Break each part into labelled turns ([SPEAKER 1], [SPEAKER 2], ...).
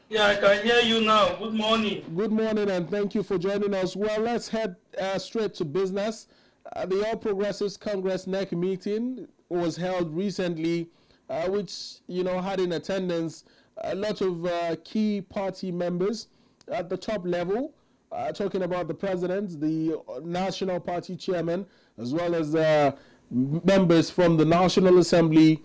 [SPEAKER 1] Yeah, I can hear you now. Good morning.
[SPEAKER 2] Good morning, and thank you for joining us. Well, let's head straight to business. The All Progressives Congress NEC meeting was held recently, which had in attendance a lot of key party members at the top level. Talking about the president, the national party chairman, as well as members from the National Assembly,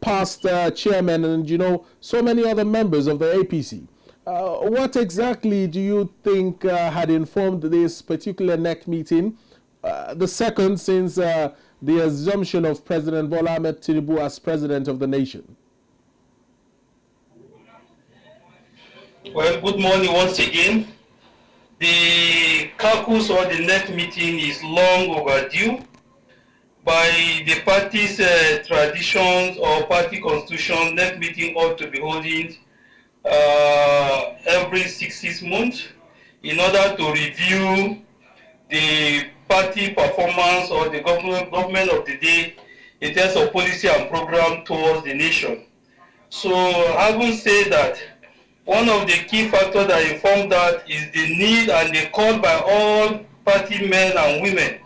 [SPEAKER 2] past chairman, and so many other members of the APC. What exactly do you think had informed this particular NEC meeting, the second since the assumption of President Bola Ahmed Tinubu as president of the nation?
[SPEAKER 1] Well, good morning once again. The caucus or the NEC meeting is long overdue. By the party's traditions or party constitution, NEC meeting ought to be holding every 6 months in order to review the party performance or the government of the day in terms of policy and program towards the nation. So having said that, one of the key factors that inform that is the need and the call by all party men and women,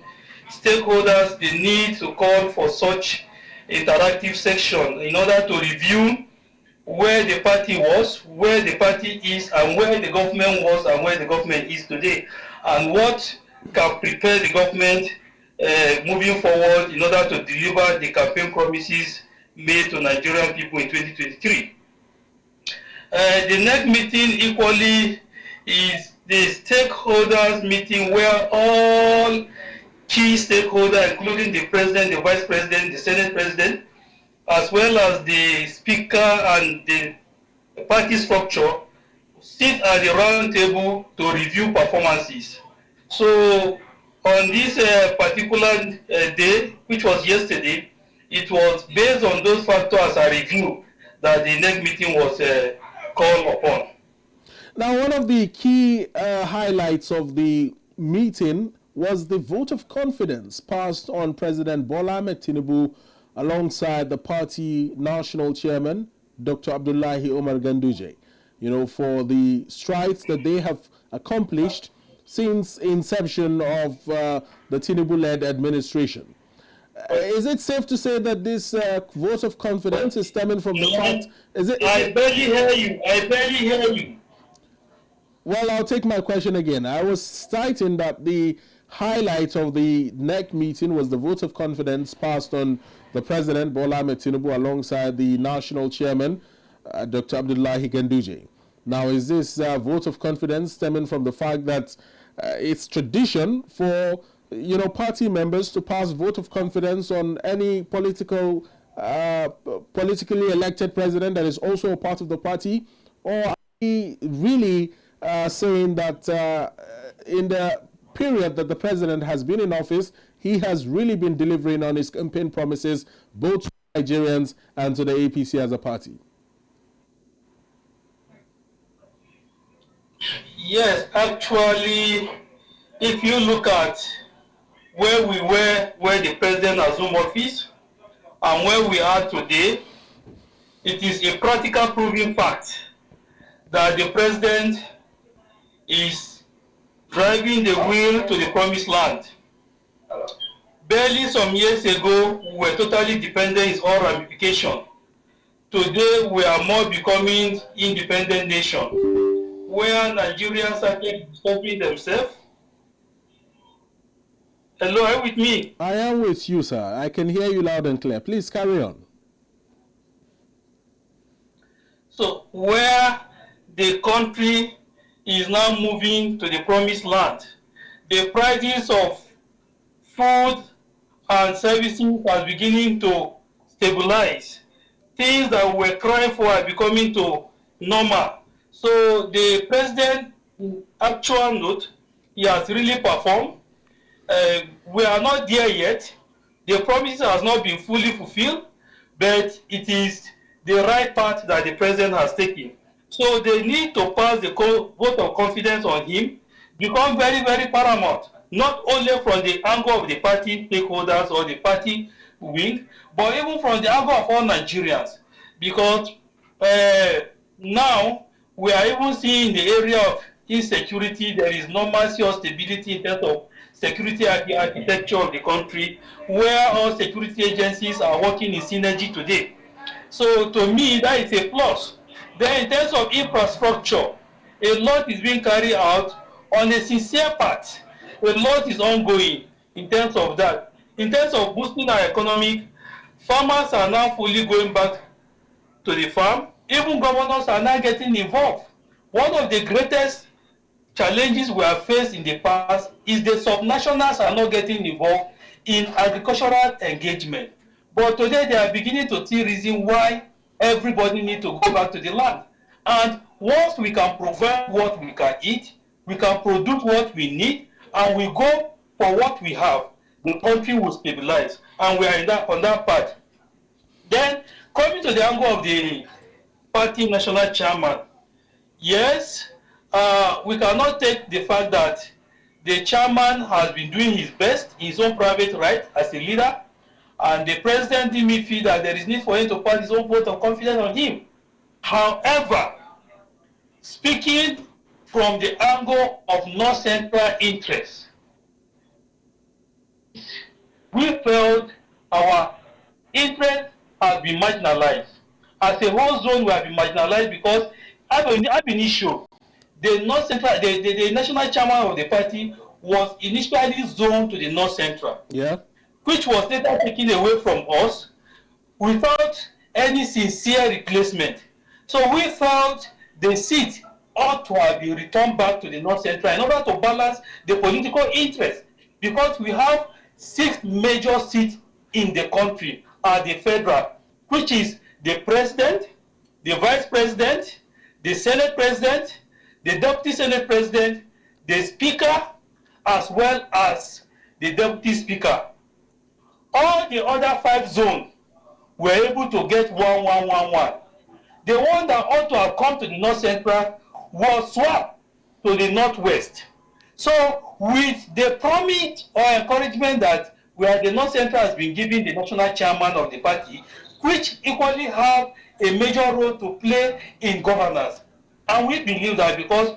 [SPEAKER 1] stakeholders, the need to call for such interactive section in order to review where the party was, where the party is, and where the government was and where the government is today, and what can prepare the government moving forward in order to deliver the campaign promises made to Nigerian people in 2023. The next meeting equally is the stakeholders meeting where all key stakeholders, including the president, the vice president, the senate president, as well as the speaker and the party structure, sit at the round table to review performances. So on this particular day, which was yesterday, it was based on those factors as a review that the next meeting was called upon.
[SPEAKER 2] Now, one of the key highlights of the meeting was the vote of confidence passed on President Bola Ahmed Tinubu alongside the party national chairman, Dr. Abdullahi Umar Ganduje, for the strides that they have accomplished since inception of the Tinubu-led administration. Is it safe to say that this vote of confidence is stemming from the fact?
[SPEAKER 1] I barely hear you. I barely hear you.
[SPEAKER 2] Well, I'll take my question again. I was citing that the highlight of the NEC meeting was the vote of confidence passed on the President, Bola Ahmed Tinubu, alongside the national chairman, Dr. Abdullahi Ganduje. Now, is this vote of confidence stemming from the fact that it's tradition for party members to pass vote of confidence on any politically elected president that is also a part of the party, or are we really saying that in the period that the president has been in office, he has really been delivering on his campaign promises, both to Nigerians and to the APC as a party?
[SPEAKER 1] Yes, actually, if you look at where we were, where the president assumed office, and where we are today, it is a practical proven fact that the president is driving the wheel to the promised land. Barely some years ago, we were totally dependent on all ramifications. Today, we are more becoming independent nation, where Nigerians started discovering themselves. Hello, are you with me?
[SPEAKER 2] I am with you, sir. I can hear you loud and clear. Please carry on.
[SPEAKER 1] So, where the country is now moving to the promised land, the prices of food and services are beginning to stabilize. Things that we were crying for are becoming to normal. So the president, in actual note, he has really performed. We are not there yet. The promises has not been fully fulfilled, but it is the right path that the president has taken. So they need to pass the vote of confidence on him, become very, very paramount, not only from the angle of the party stakeholders or the party wing, but even from the angle of all Nigerians. Because now We are even seeing in the area of insecurity, there is no mercy or stability in terms of security architecture of the country, where all security agencies are working in synergy today. So to me, that is a plus. Then in terms of infrastructure, a lot is being carried out on a sincere part. A lot is ongoing in terms of that. In terms of boosting our economy, farmers are now fully going back to the farm. Even governors are now getting involved. One of the greatest challenges we have faced in the past is the subnationals are not getting involved in agricultural engagement. But today they are beginning to see reason why everybody needs to go back to the land. And once we can provide what we can eat, we can produce what we need, and we go for what we have, the country will stabilize. And we are in on that part. Then, coming to the angle of the party national chairman, yes, we cannot take the fact that the chairman has been doing his best in his own private right as a leader, and the president didn't feel that there is need for him to pass his own vote of confidence on him. However, speaking from the angle of North Central interests, we felt our interest has been marginalized. As a whole zone, we have been marginalized because ab initio, the North Central, the national chairman of the party was initially zoned to the North Central, which was later taken away from us without any sincere replacement. So we felt the seat ought to have been returned back to the North Central in order to balance the political interest, because we have 6 major seats in the country at the federal, which is the president, the vice president, the senate president, the deputy senate president, the speaker, as well as the deputy speaker. All the other 5 zones were able to get 1-1-1-1. The one that ought to have come to the North Central was swapped to the Northwest. So with the promise or encouragement that where the North Central has been given the national chairman of the party, which equally have a major role to play in governance. And we believe that because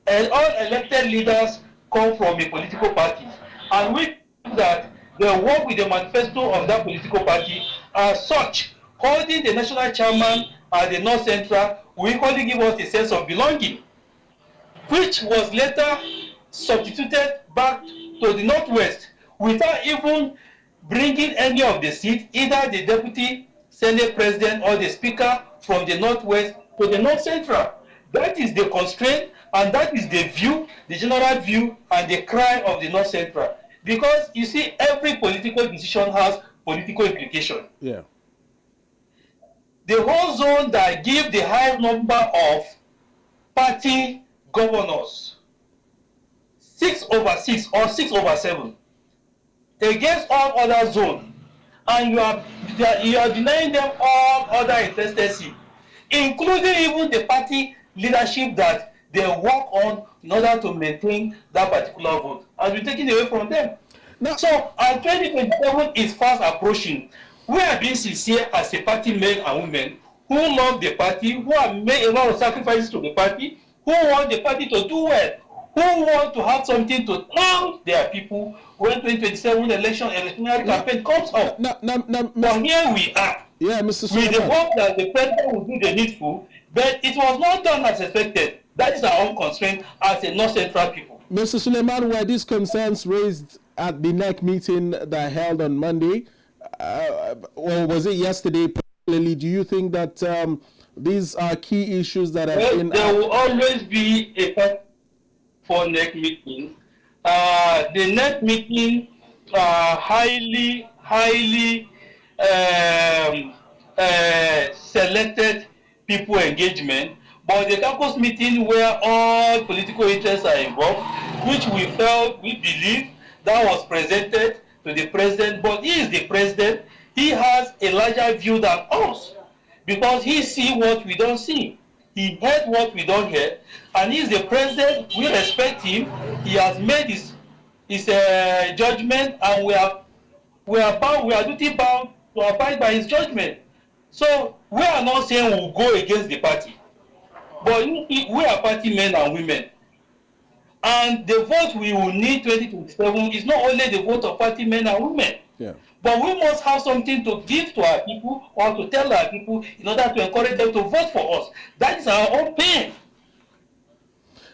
[SPEAKER 1] all elected leaders come from a political party, and we believe that they work with the manifesto of that political party. As such, holding the national chairman at the North Central will equally give us a sense of belonging, which was later substituted back to the Northwest without even bringing any of the seats, either the deputy senate president or the speaker, from the Northwest to the North Central. That is the constraint, and that is the view, the general view and the cry of the North Central. Because you see, every political decision has political implication.
[SPEAKER 2] Yeah.
[SPEAKER 1] The whole zone that give the high number of party governors, 6/6 or 6/7, against all other zones, and you are denying them all other interested, including even the party leadership that they work on in order to maintain that particular vote, has been taken away from them.
[SPEAKER 2] Now,
[SPEAKER 1] so, as 2027 is fast approaching, we are being sincere as a party, men and women who love the party, who have made a lot of sacrifices to the party, who want the party to do well, who want to have something to tell their people when 2027 electionary campaign comes up. Now here we are.
[SPEAKER 2] Yeah, Mr. Suleiman.
[SPEAKER 1] With the hope that the president will do the needful, but it was not done as expected. That is our own constraint as a North Central people.
[SPEAKER 2] Mr. Suleiman, were these concerns raised at the NEC meeting that held on Monday, or was it yesterday? Particularly, do you think that these are key issues that have been?
[SPEAKER 1] There will always be a part for NEC meeting. The NEC meeting highly selected people engagement, but the caucus meeting where all political interests are involved, which we believe that was presented to the president, but he is the president. He has a larger view than us because he sees what we don't see. He heard what we don't hear, and he is the president. We respect him. He has made his judgment, and we are duty bound to abide by his judgment. So we are not saying we'll go against the party, But we are party men and women. And the vote we will need 2027 is not only the vote of party men and women.
[SPEAKER 2] Yeah.
[SPEAKER 1] But we must have something to give to our people or to tell our people in order to encourage them to vote for us. That is our own pain.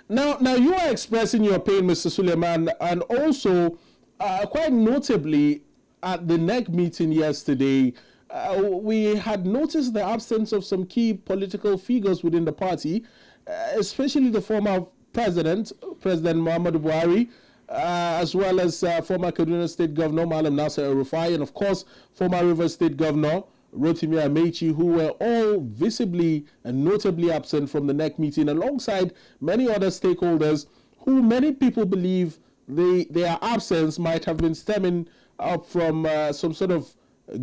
[SPEAKER 2] Now you are expressing your pain, Mr. Suleiman, and also quite notably at the NEC meeting yesterday, we had noticed the absence of some key political figures within the party, especially the former President Muhammadu Buhari, as well as former Kaduna State Governor Nasir El-Rufai, and of course former Rivers State Governor Rotimi Amaechi, who were all visibly and notably absent from the NEC meeting, alongside many other stakeholders who many people believe their absence might have been stemming up from some sort of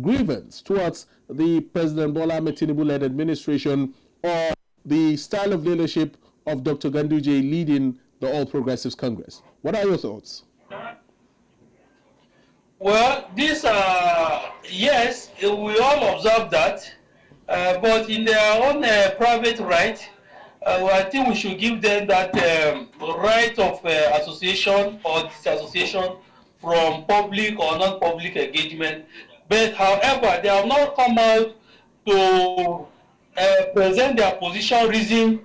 [SPEAKER 2] grievance towards the President Bola Ahmed Tinubu-led administration or the style of leadership of Dr. Ganduje leading the All Progressives Congress. What are your thoughts?
[SPEAKER 1] Well, this, yes, we all observe that, but in their own private right, I think we should give them that right of association or disassociation from public or non-public engagement. But however, they have not come out to present their position reason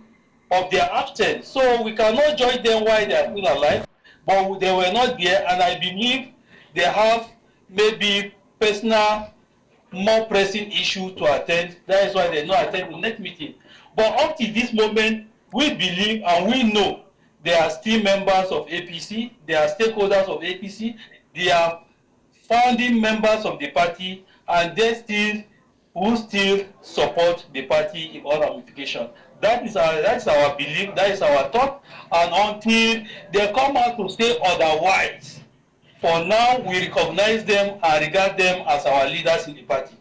[SPEAKER 1] of their absence. So we cannot judge them while they are still alive, but they were not there, and I believe they have maybe personal, more pressing issue to attend. That is why they not attend the next meeting. But up to this moment, we believe and we know they are still members of APC, they are stakeholders of APC, they are founding members of the party, and they will still support the party in all ramifications. That's our belief, that is our thought, and until they come out to say otherwise, for now we recognize them and regard them as our leaders in the party.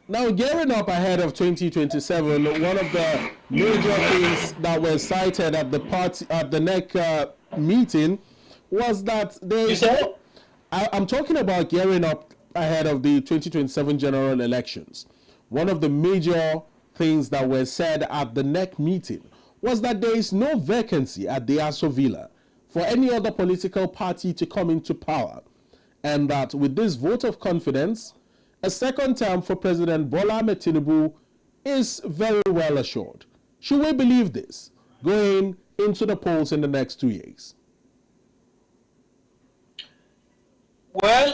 [SPEAKER 2] Now, gearing up ahead of 2027, one of the major things that were cited at the NEC meeting was that I'm talking about gearing up ahead of the 2027 general elections. One of the major things that were said at the NEC meeting was that there is no vacancy at the Aso Villa for any other political party to come into power, and that with this vote of confidence, a second term for President Bola Ahmed Tinubu is very well assured. Should we believe this going into the polls in the next 2 years?
[SPEAKER 1] Well,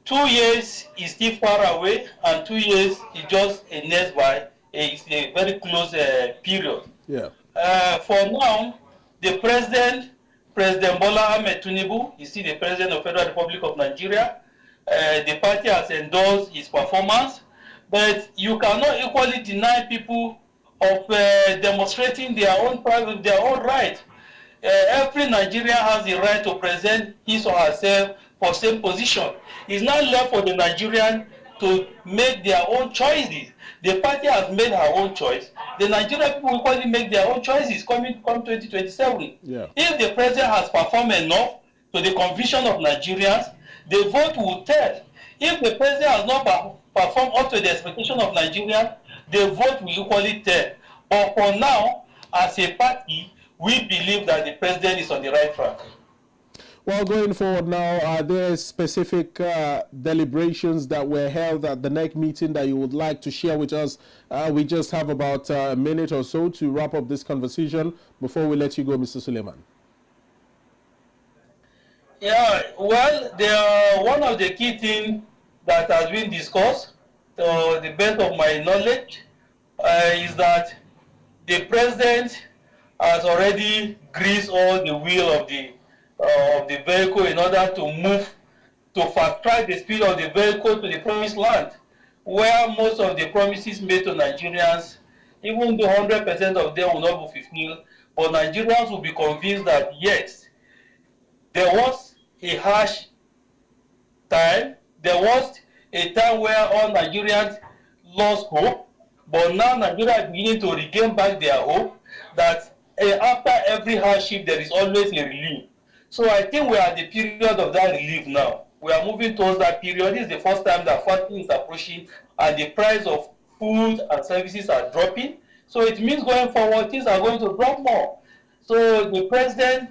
[SPEAKER 1] 2 years is still far away, and 2 years is just a next by. It's a very close period.
[SPEAKER 2] Yeah.
[SPEAKER 1] For now, the President Bola Ahmed Tinubu is still the President of the Federal Republic of Nigeria. The party has endorsed his performance, but you cannot equally deny people of demonstrating their own right. Every Nigerian has the right to present his or herself for same position. It's not left for the Nigerian to make their own choices. The party has made her own choice. The Nigerian people will equally make their own choices come 2027.
[SPEAKER 2] Yeah.
[SPEAKER 1] If the president has performed enough to the conviction of Nigerians, the vote will tell. If the president has not performed up to the expectation of Nigerians, the vote will equally tell. But for now, as a party, we believe that the president is on the right track.
[SPEAKER 2] Well, going forward now, are there specific deliberations that were held at the NEC meeting that you would like to share with us? We just have about a minute or so to wrap up this conversation before we let you go, Mr. Suleiman.
[SPEAKER 1] Yeah, well, one of the key things that has been discussed, to the best of my knowledge, is that the president has already greased all the wheel of the vehicle in order to move to fast track the speed of the vehicle to the promised land, where most of the promises made to Nigerians, even though 100% of them will not be fulfilled, but Nigerians will be convinced that yes, there was a harsh time, there was a time where all Nigerians lost hope, but now Nigeria is beginning to regain back their hope that after every hardship there is always a relief. So I think we are at the period of that relief now. We are moving towards that period. This is the first time that fasting is approaching and the price of food and services are dropping. So it means going forward, things are going to drop more. So the president,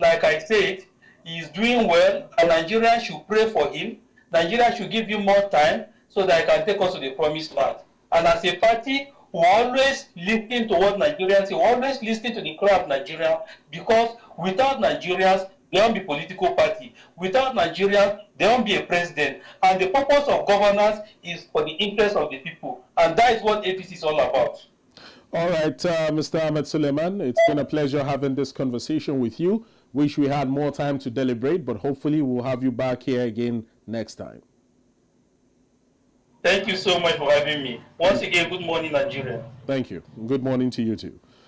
[SPEAKER 1] like I said, is doing well, and Nigerians should pray for him. Nigeria should give him more time so that he can take us to the promised land. And as a party, we always listen to what Nigerians say, we always listen to the cry of Nigeria, because without Nigerians, there won't be political party. Without Nigerians, there won't be a president. And the purpose of governance is for the interest of the people. And that is what APC is all about.
[SPEAKER 2] All right, Mr. Ahmed Suleiman, it's been a pleasure having this conversation with you. Wish we had more time to deliberate, but hopefully we'll have you back here again next time.
[SPEAKER 1] Thank you so much for having me. Once again, good morning, Nigeria.
[SPEAKER 2] Thank you. Good morning to you too.